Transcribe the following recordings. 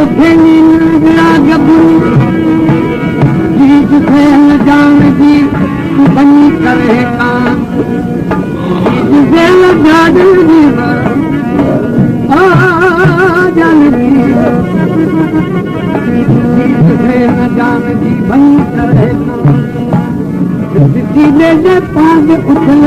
बनी करे जान जी बनी करे पांच उथल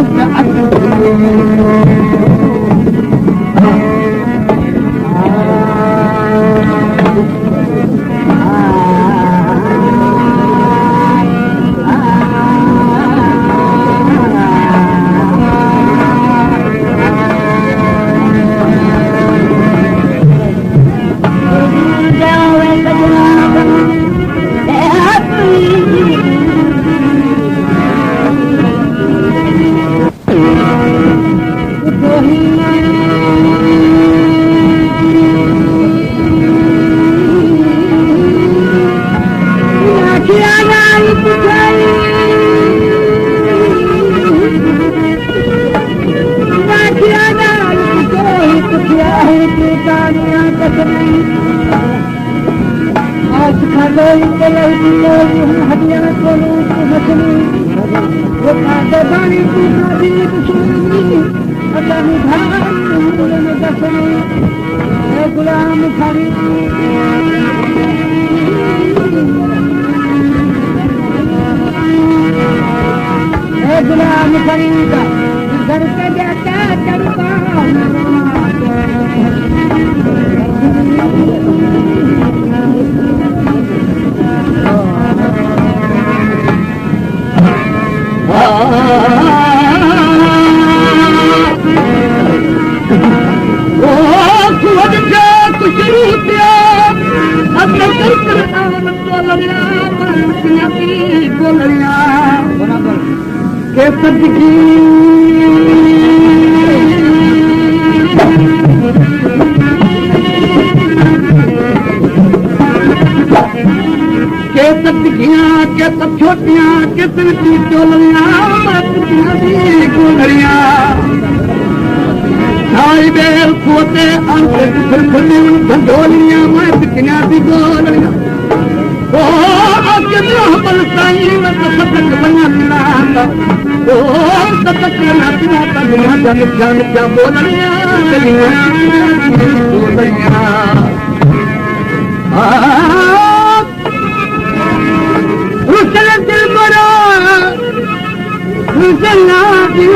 गुलाम खड़ी गुलाम खरीदा घर पे जाता चढ़ता के सदकी के सदकियां के सब छोटियां के सदकी चोलियां गोलरियां साई बेल खोते अंत खुली धंधोलियां मैं सदकियां दी गोलरियां ओ कितना हबल साईं मैं सदक बना मिला ओ सदक ना बिना दुनिया जान जान क्या बोलनिया बोलनिया रुसल दिल बड़ा रुसला दिल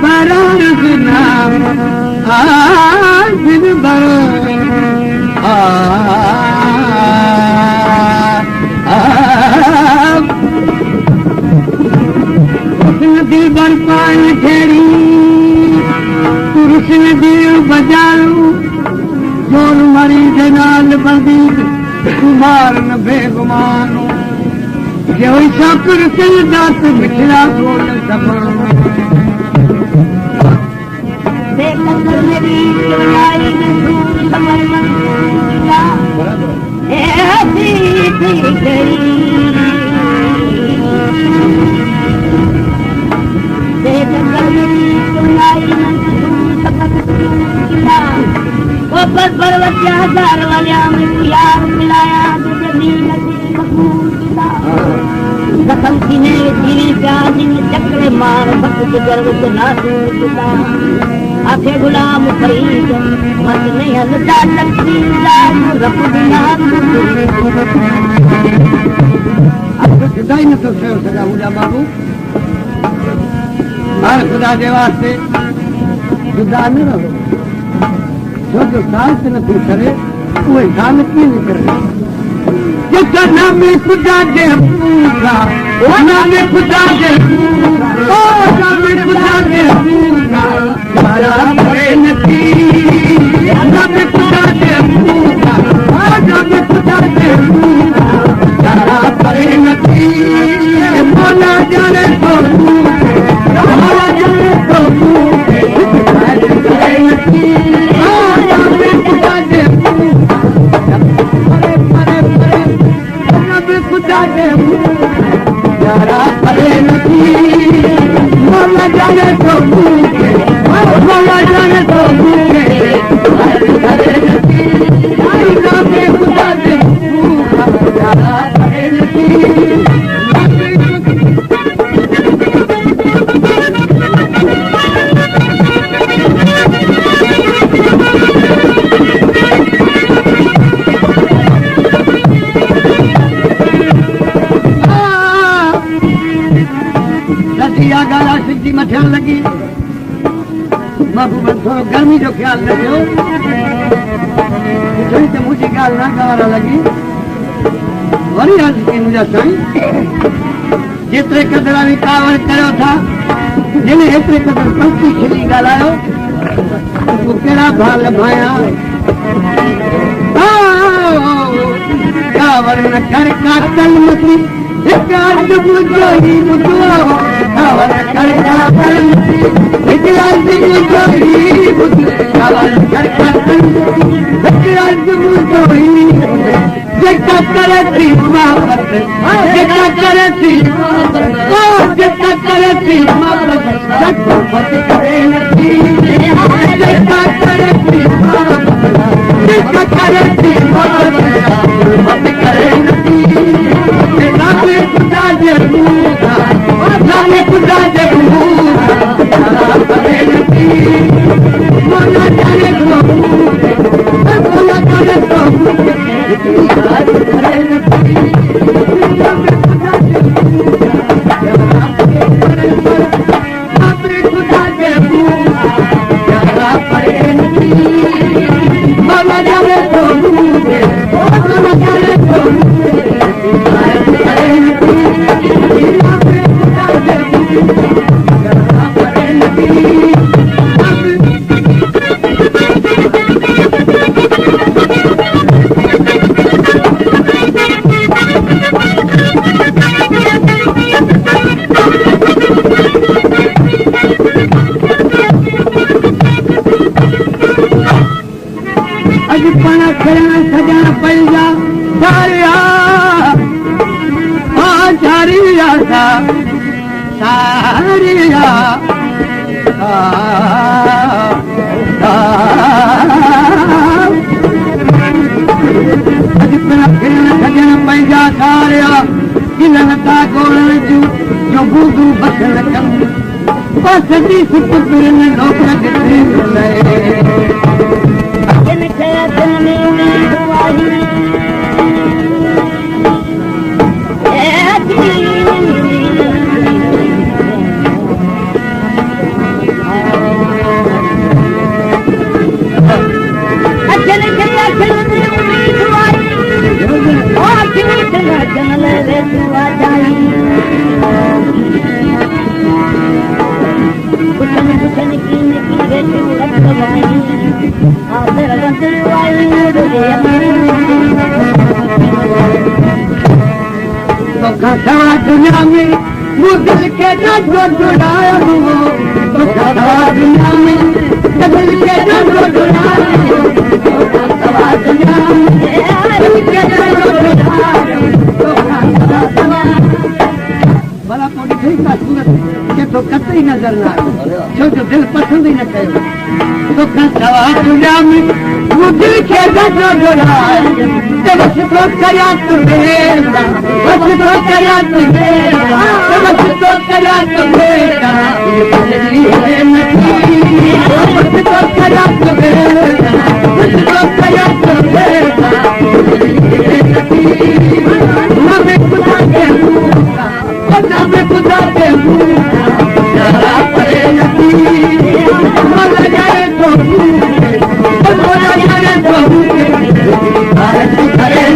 बड़ा रुसना दिल बड़ा दिल बर पान ठेड़ी पुरुष ने दिल बजारू जोर मरी जनाल बंदी कुमार न बेगुमानो जो शकुर सिल दात मिठड़ा बोल सपन बेकसर मेरी चुराई में दूर समर मंदिरा ए हसी थी गई बस बरवतिया हजार वाले यार मिलाया कसम सीने धीरे प्याजी में चक्रे मार भक्त गर्व से नासूता आखे गुलाम फरीद मत नहीं हलता तकदीर रब बिना अब खुदा ही न तो सजा हुआ बाबू हर खुदा के वास्ते खुदा न रहो जो शांत न तू करे वो शांत की नहीं करे जिसका नाम खुदा के पूरा वो नाम खुदा के ओ नाम खुदा के पूरा सारा नती नाम खुदा के पूरा नाम खुदा के पूरा सारा नती बोला जाने तो बोला जाने तो जाने तो बाबू थोरो गर्मी जो ख्याल रखियो तो मुझे ॻाल्हि न गवारा लॻी वरी अर्ज़ कई मुंहिंजा साईं जेतिरे क़दुरु कावड़ करियो था जिन एतिरे क़दुरु पंक्ति खिली ॻाल्हायो तूं कहिड़ा भाउ लभाया कावड़ न कर कातल मती हिकु अर्ज़ मुंहिंजो ई ॿुधो कावड़ कर कातल हिकु अर्ज़ मुंहिंजो ई ॿुधो कावड़ कर कातल हिकु अर्ज़ मुंहिंजो ई जेका करे थी मोहबत जेका करे थी जेका करे थी मोहबत मत करे नथी जेका करे थी जेका करे थी मत करे नथी रामे खुदा जे मुंगा रामे खुदा जे मुंगा करे नथी मोना जाने को मोना जाने को करे नथी रामे खुदा जे मुंगा करे नथी मोना जाने को मोना जाने को दुनिया में मुझे के जो जुड़ाया हो तो दुनिया में दिल के जो जुड़ाया हो दुनिया में दिल के जो जुड़ाया भला पोड़ी ठीक का सूरत के तो कतई नजर ना आए जो दिल पसंद ही न कयो तो खतवा दुनिया में मुझे के जो जुड़ाया जब तो कया तुम्हें बस तो कया तुम्हें बस तो कया तुम्हें बदली है नहीं बस तो कया तुम्हें बस तो कया तुम्हें बदली है नहीं ना मैं खुदा के हूँ ना मैं खुदा के हूँ जरा पड़े नहीं मर जाए तो मर जाए तो करे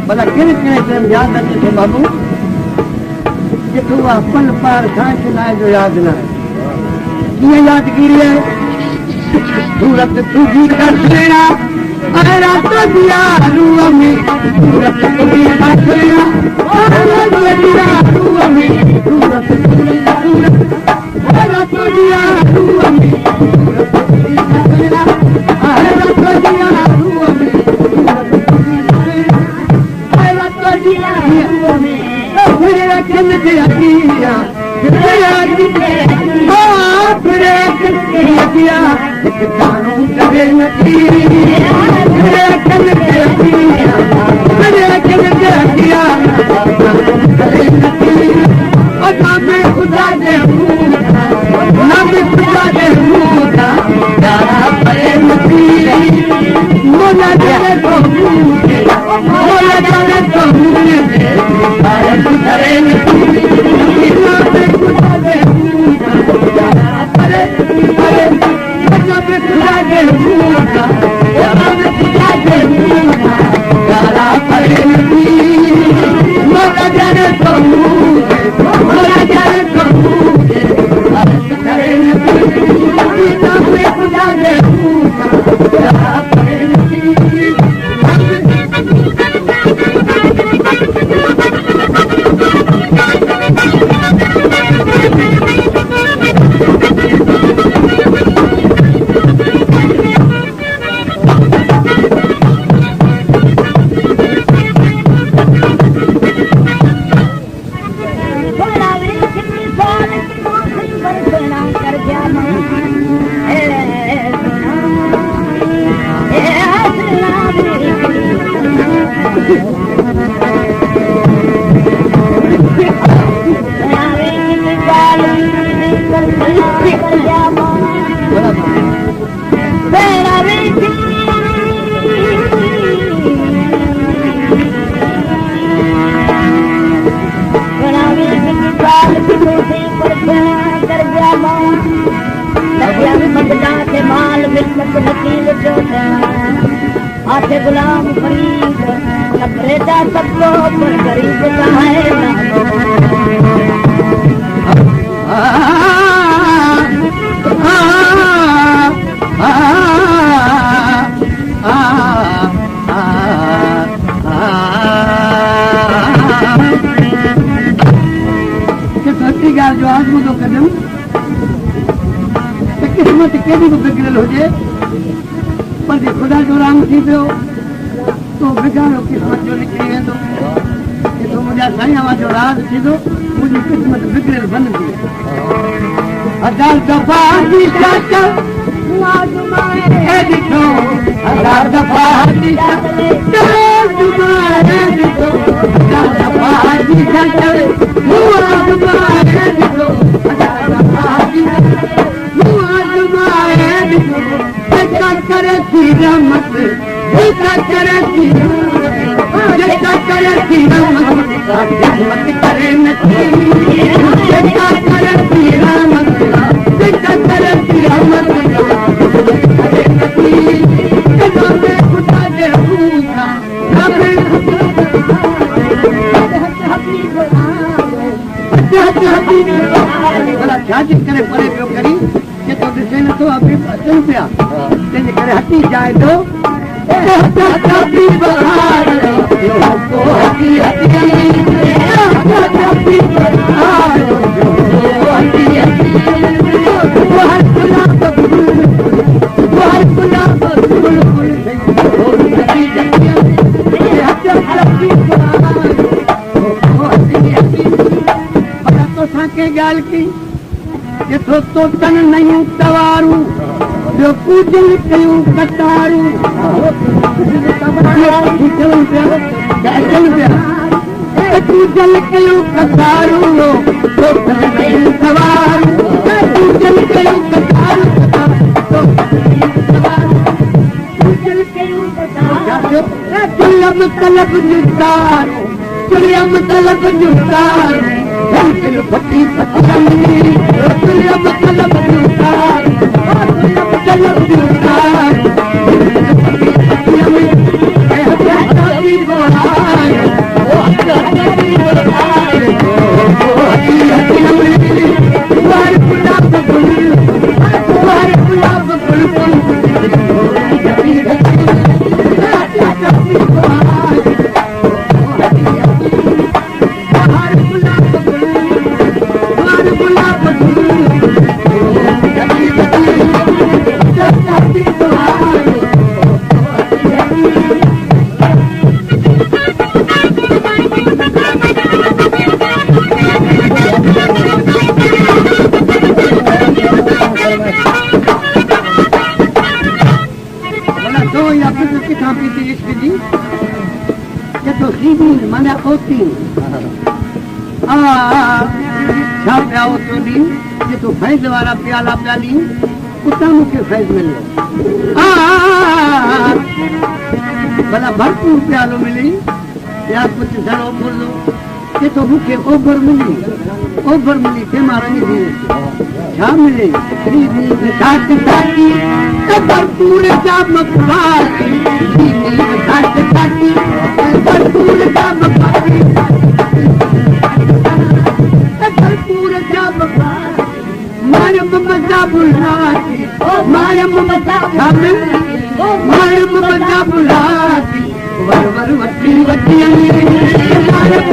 भला कहिड़े कहिड़े टाइम यादि अचे थो बाबू जेको उहा पल पार खां सुनाए जो यादि न आहे कीअं यादगिरी आहे सूरत तुंहिंजी दर्शना रात दिया रूह में सूरत तुंहिंजी दर्शना रात दिया रूह में सूरत तुंहिंजी दर्शना रात दिया रूह में सूरत तुंहिंजी दर्शना रात दिया रूह में सूरत तुंहिंजी गुलाम फरीद बेटा सबको पर गरीब का है सच्ची ॻाल्हि जो आज़मू थो कढूं त क़िस्मत केॾी बि बिगड़ियल हुजे पर जे ख़ुदा जो राम थी पियो तो बिगाड़ो क़िस्मत जो निकिरी वेंदो जेको मुंहिंजा साईं जो राज थींदो मुंहिंजी क़िस्मत बिगड़ियल बंदि थी हजार दफ़ा ॾिठो हजार दफ़ा करे थी रहमत करे थी करे थी रहमत करे नथी करे थी रहमत करे थी रहमत करे नथी खुदा जे भूखा छा जे करे परे पियो करी जेको ॾिसे नथो अचनि पिया तंहिंजे करे हटी जाए थो के ॻाल्हि की ॾिठो तो तन नयूं तवारूं ॿियो पूजन कयूं कतारूं पूजन कयूं कतारूं नयूं तवारूं पूजन कयूं कतारूं चुलियम तलब जुतार चुलियम तलब जुतार फटी फटी चुलियम तलब जुतार तलब जुतार माना होती छा पिया ओतिरो ॾींहुं जेको फैज़ वारा प्याला प्याली उतां मूंखे फैज़ मिलियो भला भरपूर प्यालो मिली या कुझु घणो फुल्लो जेको मूंखे ओभर मिली ते मां रंग थी छा मिले भरपूर जा मक़बार भरपूर जा मक़बार भरपूर जा मक़बार मायम मजा बुलाती मायम मजा शामिल मायम मजा बुलाती वर वर वठी वठी मायम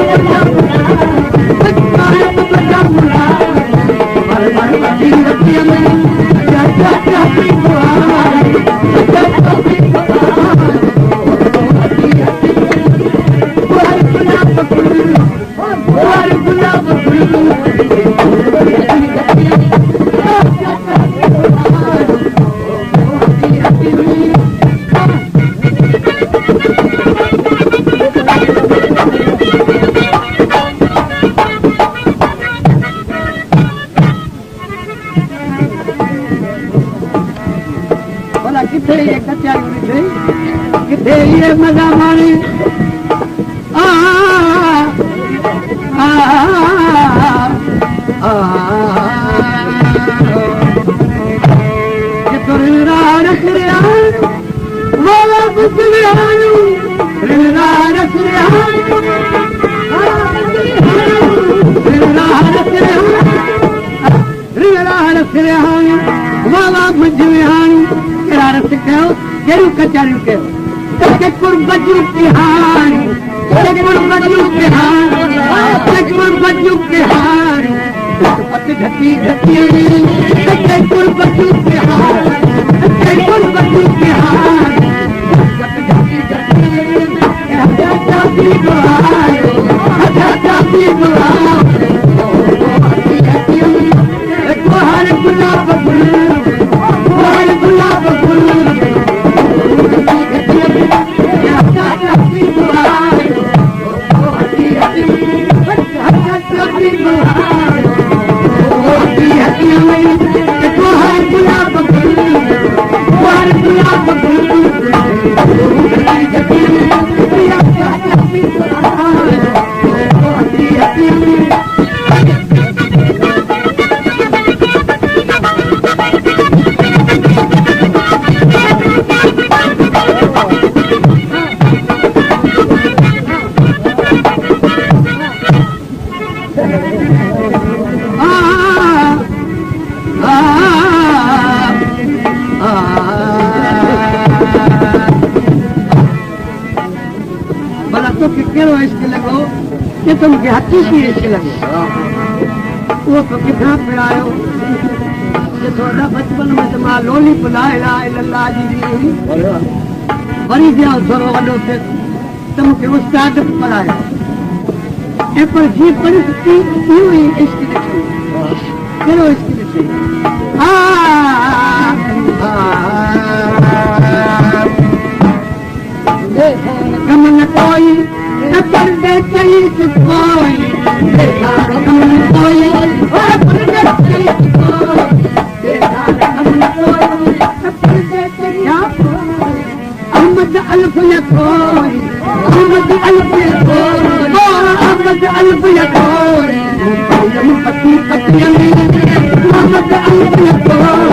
मजा बुलाती वर वर वठी वठी मजा माने कचारियूं कयो बजू के हार पत घटी घटी बजू के हार बजू के हार गुलाब गुलाब तुमके हकीकी इश्क लगे वो तो कितना पिड़ायो जे थोड़ा बचपन में तो मां लोली पुलाए ला इल्लाह जी हुई वरी जे थोरो वॾो थे तो मूंखे उस्ताद पढ़ायो पर जी परिस्थिति इहो ई इश्क ॾिठो कहिड़ो इश्क ॾिठे कम न कोई पर्दे चई कोई कम न कोई पर्दे चई अहमद अल्फ यकोई अहमद अल्फ यकोई अहमद अल्फ यकोई पति पति अहमद अल्फ यकोई